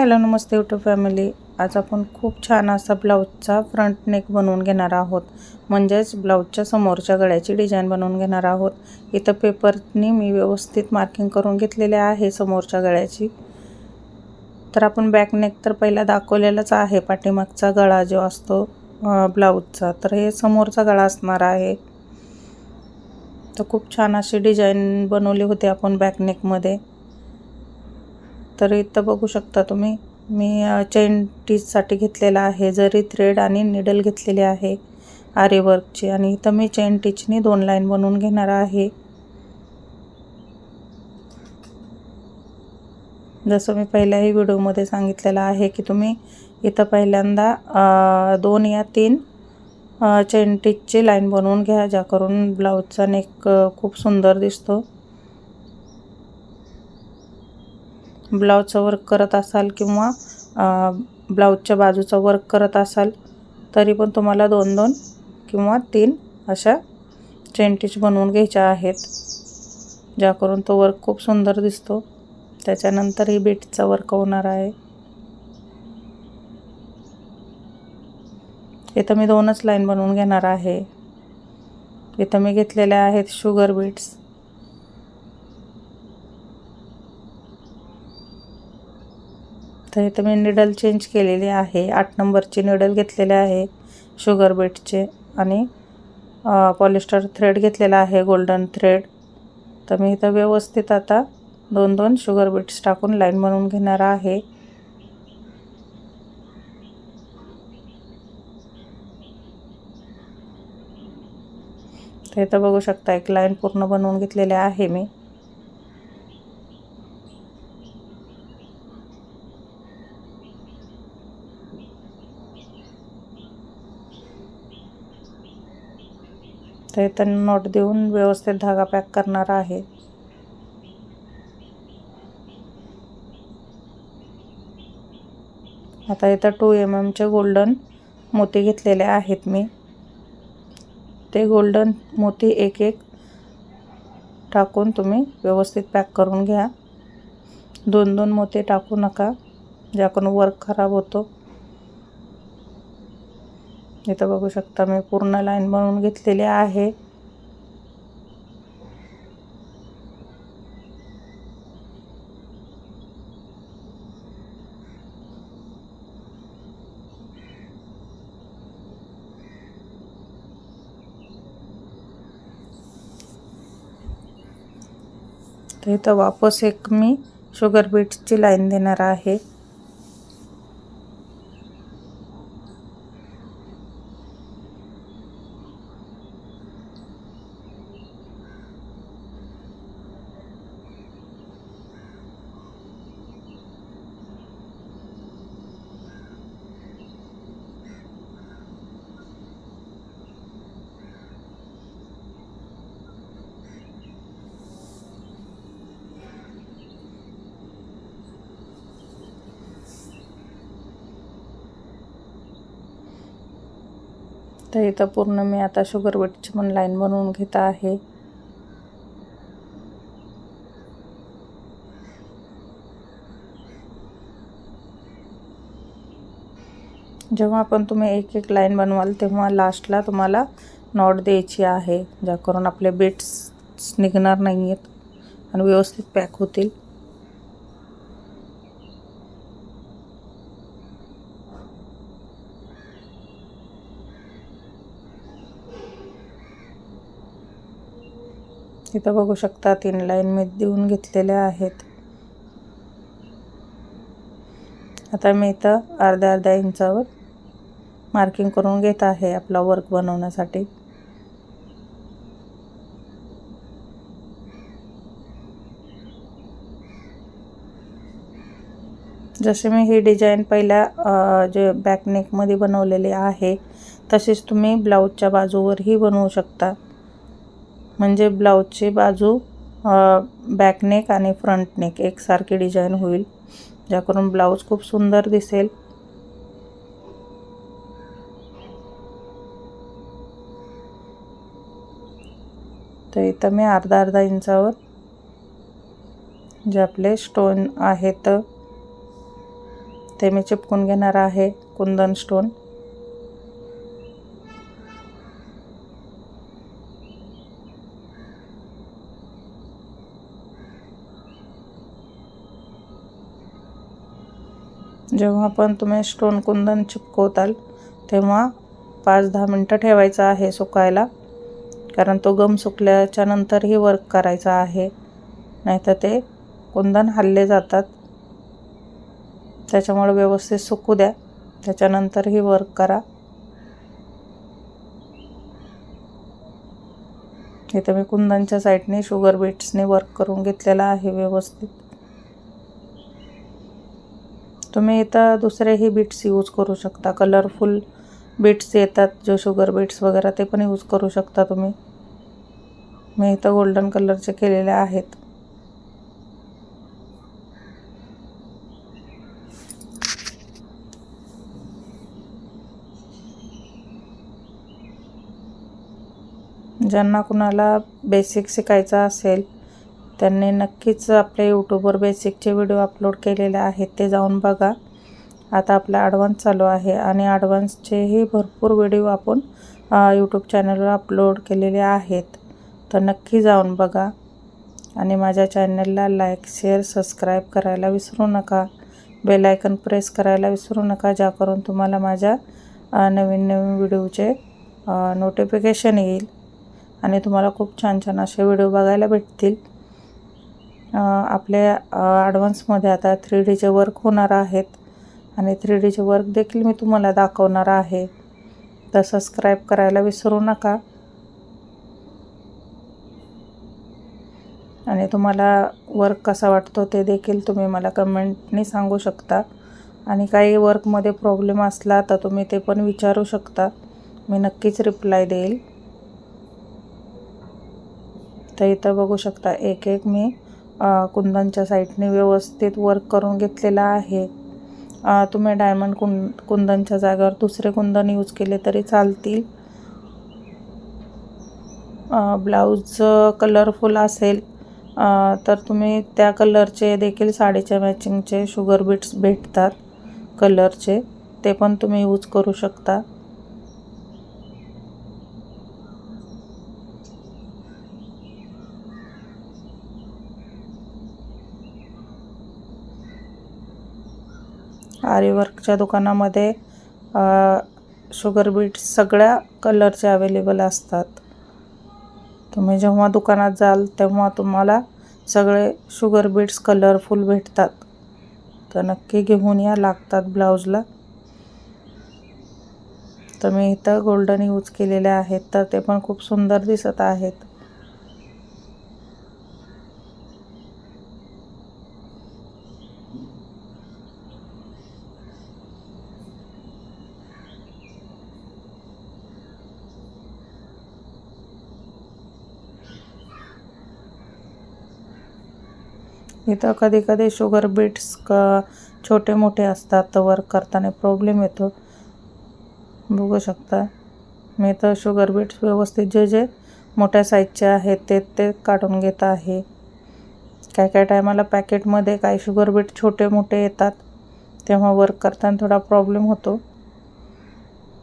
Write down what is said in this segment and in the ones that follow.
Hello नमस्ते YouTube family. आज आपण खूप छान असा ब्लाऊजचा फ्रंट नेक बनवून घेणार आहोत, म्हणजेच ब्लाऊजच्या समोरच्या गळ्याची डिझाइन बनवून घेणार आहोत। इथं पेपरनी मी व्यवस्थित मार्किंग करून घेतलेले आहे समोरच्या गळ्याची। तर आपण बॅक नेक तर पहिला दाखवलेलाच आहे, पाठीमागचा गळा जो असतो ब्लाऊजचा, तर हे समोरचा गळा असणार आहे। तर खूप छान अशी डिझाइन बनवली होती आपण बॅक नेक मध्ये। तर इथं बघू शकता तुम्ही, मी चेन टीचसाठी घेतलेला आहे, जरी थ्रेड आणि निडल घेतलेले आहे आरी वर्कची, आणि इथं मी चेन टीचनी 2 लाईन बनवून घेणार आहे। जसं मी पहिल्याही व्हिडिओमध्ये सांगितलेलं आहे की तुम्ही इथं पहिल्यांदा 2 या 3 चेन टीचची लाईन बनवून घ्या, ज्याकरून ब्लाऊजचा नेक खूप सुंदर दिसतो। ब्लाऊजचं वर्क करत असाल किंवा ब्लाऊजच्या बाजूचा वर्क करत असाल तरी पण तुम्हाला 2-2 किंवा 3 अशा चेन टीच बनवून घ्यायच्या आहेत, ज्याकरून तो वर्क खूप सुंदर दिसतो। त्याच्यानंतर ही बीटचा वर्क होणार आहे। इथं मी 2च लाईन बनवून घेणार आहे। इथं मी घेतलेल्या आहेत शुगर बीट्स। तर इथं मी निडल चेंज केलेली आहे, 8 नंबरची निडल घेतलेली आहे शुगर बीटचे, आणि पॉलिस्टर थ्रेड घेतलेला आहे गोल्डन थ्रेड। तर मी इथं व्यवस्थित आता 2-2 शुगर बीट्स टाकून लाईन बनवून घेणार आहे। तर इथं बघू शकता एक लाईन पूर्ण बनवून घेतलेली आहे मी। तर इथं नॉट देऊन व्यवस्थित धागा पॅक करणार आहे। आता इथं 2 mm चे गोल्डन मोती घेतलेले आहेत मी। ते गोल्डन मोती एक एक टाकून तुम्ही व्यवस्थित पॅक करून घ्या। 2-2 मोती टाकू नका, ज्याकरून वर्क खराब होतो। इथं बघू शकता मी पूर्ण लाईन बनवून घेतलेली आहे। तर इथं वापस एक मी शुगर बीट्सची लाईन देणार आहे। तर इथं पूर्ण मी आता शुगर बीटची पण लाईन बनवून घेत आहे। जेव्हा पण तुम्ही एक एक लाईन बनवाल तेव्हा लास्टला तुम्हाला नॉट द्यायची आहे, ज्याकरून आपले बीट्स निघणार नाहीत आणि व्यवस्थित पॅक होतील। इथं बघू शकता 3 लाईन मी देऊन घेतलेल्या आहेत। आता मी इथं अर्ध्या इंचावर मार्किंग करून घेत आहे आपला वर्क बनवण्यासाठी। जसे मी ही डिझाइन पहिल्या जे बॅक नेक मध्ये बनवलेली आहे तसेच तुम्ही ब्लाऊजच्या बाजूवरही बनवू शकता, म्हणजे ब्लाऊजची बाजू बॅक नेक आणि फ्रंट नेक एकसारखी डिझाइन होईल, ज्याकरून ब्लाऊज खूप सुंदर दिसेल। तर इथं मी अर्धा इंचावर जे आपले स्टोन आहेत ते मी चिपकून घेणार आहे कुंदन स्टोन. जेव्हा पण तुम्ही स्टोन कुंदन चिपकवताल तेव्हा 5-10 मिनटं ठेवायचं आहे सुकायला, कारण तो गम सुकल्याच्या नंतरही वर्क करायचा आहे, नाहीतर ते कुंदन हल्ले जातात. त्याच्यामुळे व्यवस्थित सुकू द्या, त्याच्यानंतरही वर्क करा. इथे मी कुंदनच्या साईडने शुगर बीट्सने वर्क करून घेतलेला आहे व्यवस्थित. तुम्ही इथं दुसरेही बीट्स यूज करू शकता, कलरफुल बीट्स येतात जो शुगर बीट्स वगैरे, ते पण यूज करू शकता तुम्ही. मी इथं गोल्डन कलरचे केलेले आहेत. ज्यांना कुणाला बेसिक शिकायचं असेल त्यांनी नक्कीच आपल्या यूट्यूबवर बेसिकचे व्हिडिओ अपलोड केलेले आहेत, ते जाऊन बघा. आता आपला ॲडव्हान्स चालू आहे आणि ॲडव्हान्सचेही भरपूर व्हिडिओ आपण यूट्यूब चॅनलवर अपलोड केलेले आहेत, तर नक्की जाऊन बघा. आणि माझ्या चॅनलला लाईक, शेअर, सबस्क्राईब करायला विसरू नका. बेल आयकन प्रेस करायला विसरू नका, ज्याकरून तुम्हाला माझ्या नवीन नवीन व्हिडिओचे नोटिफिकेशन येईल आणि तुम्हाला खूप छान छान असे व्हिडिओ बघायला भेटतील. आपल्या ॲडव्हान्समध्ये आता 3Dचे वर्क होणार आहेत आणि 3Dचे वर्क देखील मी तुम्हाला दाखवणार आहे, तर सबस्क्राईब करायला विसरू नका. आणि तुम्हाला वर्क कसा वाटतो ते देखील तुम्ही मला कमेंटनी सांगू शकता. आणि काही वर्कमध्ये प्रॉब्लेम असला तर तुम्ही ते पण विचारू शकता, मी नक्कीच रिप्लाय देईल. तर इथं बघू शकता एक एक मी कुंदनच्या साईडने व्यवस्थित वर्क करून घेतलेला आहे. तुम्ही डायमंड कुंदनच्या जागेवर दुसरे कुंदन यूज केले तरी चालतील. ब्लाऊज कलरफुल असेल तर तुम्ही त्या कलरचे देखील साडीच्या मॅचिंगचे शुगर बीट्स भेटतात कलरचे, ते पण तुम्ही यूज करू शकता. आरी वर्कच्या दुकानामध्ये शुगर बीट्स सगळ्या कलरचे अवेलेबल असतात. तुम्ही जेव्हा दुकानात जाल तेव्हा तुम्हाला सगळे शुगर बीट्स कलरफुल भेटतात, तर नक्की घेऊन या, लागतात ब्लाऊजला. तर मी इथं गोल्डन यूज केलेले आहेत, तर ते पण खूप सुंदर दिसत आहेत. इथं कधी कधी शुगर बीट्स छोटे मोठे असतात, तर वर्क करताना प्रॉब्लेम येतो. बघू शकता मी तर शुगर बीट्स व्यवस्थित जे जे मोठ्या साईजचे आहेत ते काढून घेत आहे. काय टायमाला पॅकेटमध्ये काही शुगर बीट छोटे मोठे येतात, तेव्हा वर्क करताना थोडा प्रॉब्लेम होतो.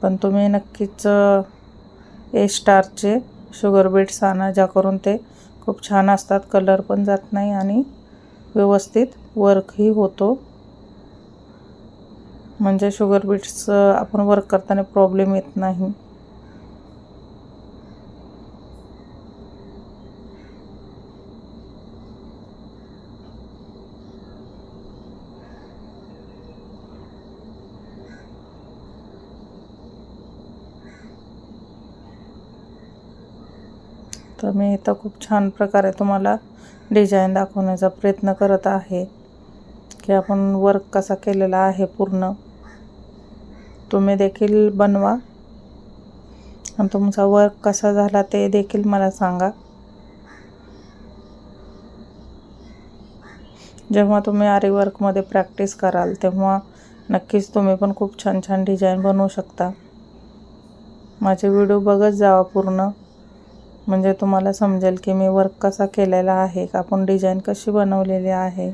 पण तुम्ही नक्कीच A-स्टारचे शुगर बीट्स आणा, ज्याकरून ते खूप छान असतात, कलर पण जात नाही आणि व्यवस्थित वर्कही होतो. म्हणजे शुगर बीट्स आपण वर्क करताना प्रॉब्लेम येत नाही. तर मी इथं खूप छान प्रकारे तुम्हाला डिझाईन दाखवण्याचा प्रयत्न करत आहे की आपण वर्क कसा केलेला आहे पूर्ण. तुम्ही देखील बनवा आणि तुमचा वर्क कसा झाला ते देखील मला सांगा. जेव्हा तुम्ही आरी वर्कमध्ये प्रॅक्टिस कराल तेव्हा नक्कीच तुम्ही पण खूप छान छान डिझाईन बनवू शकता. माझे व्हिडिओ बघत जावा पूर्ण, म्हणजे तुम्हाला समजेल की मी वर्क कसा केलेला आहे, आपण डिझाईन कशी बनवलेली आहे.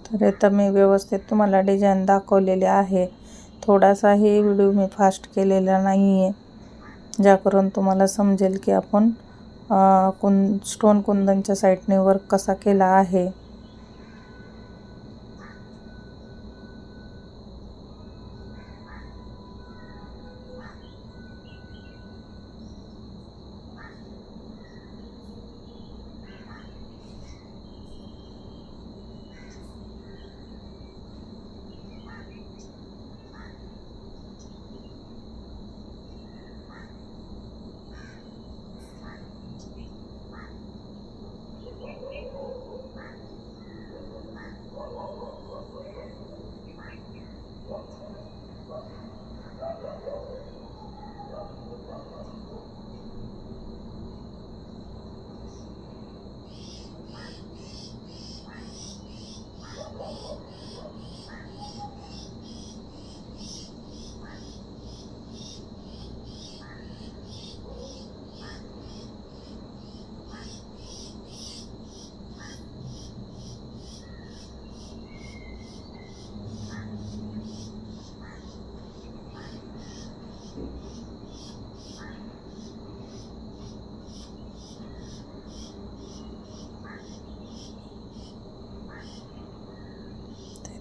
तर इथं मी व्यवस्थित तुम्हाला डिझाईन दाखवलेली आहे. थोडासाही व्हिडिओ मी फास्ट केलेला नाही आहे, ज्याकरून तुम्हाला समजेल की आपण स्टोन कुंदनच्या साईडने वर्क कसा केला आहे.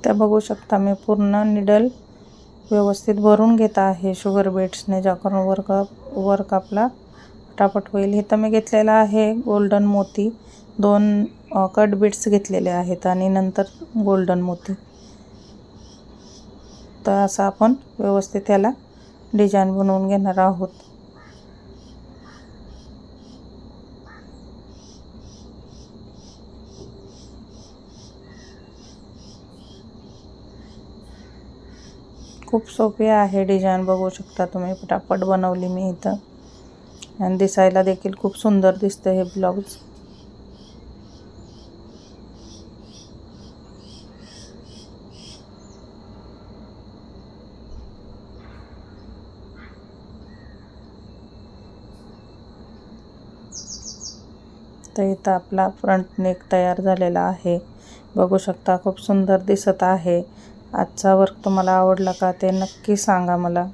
इथं बघू शकता मी पूर्ण निडल व्यवस्थित भरून घेत आहे शुगर बीट्सने, ज्याकरून वर्क आपला फटाफट होईल. इथं मी घेतलेला आहे गोल्डन मोती, 2 कट बीट्स घेतलेले आहेत आणि नंतर गोल्डन मोती. तर असं आपण व्यवस्थित याला डिझाईन बनवून घेणार आहोत. खूप सोपी आहे डिझाईन, बघू शकता तुम्ही. फटाफट बनवली मी इथं आणि दिसायला देखील खूप सुंदर दिसतं हे ब्लाऊज. तर इथं आपला फ्रंट नेक तयार झालेला आहे, बघू शकता. खूप सुंदर दिसत आहे. आजचा वर्क तुम्हाला आवडला का ते नक्की सांगा मला.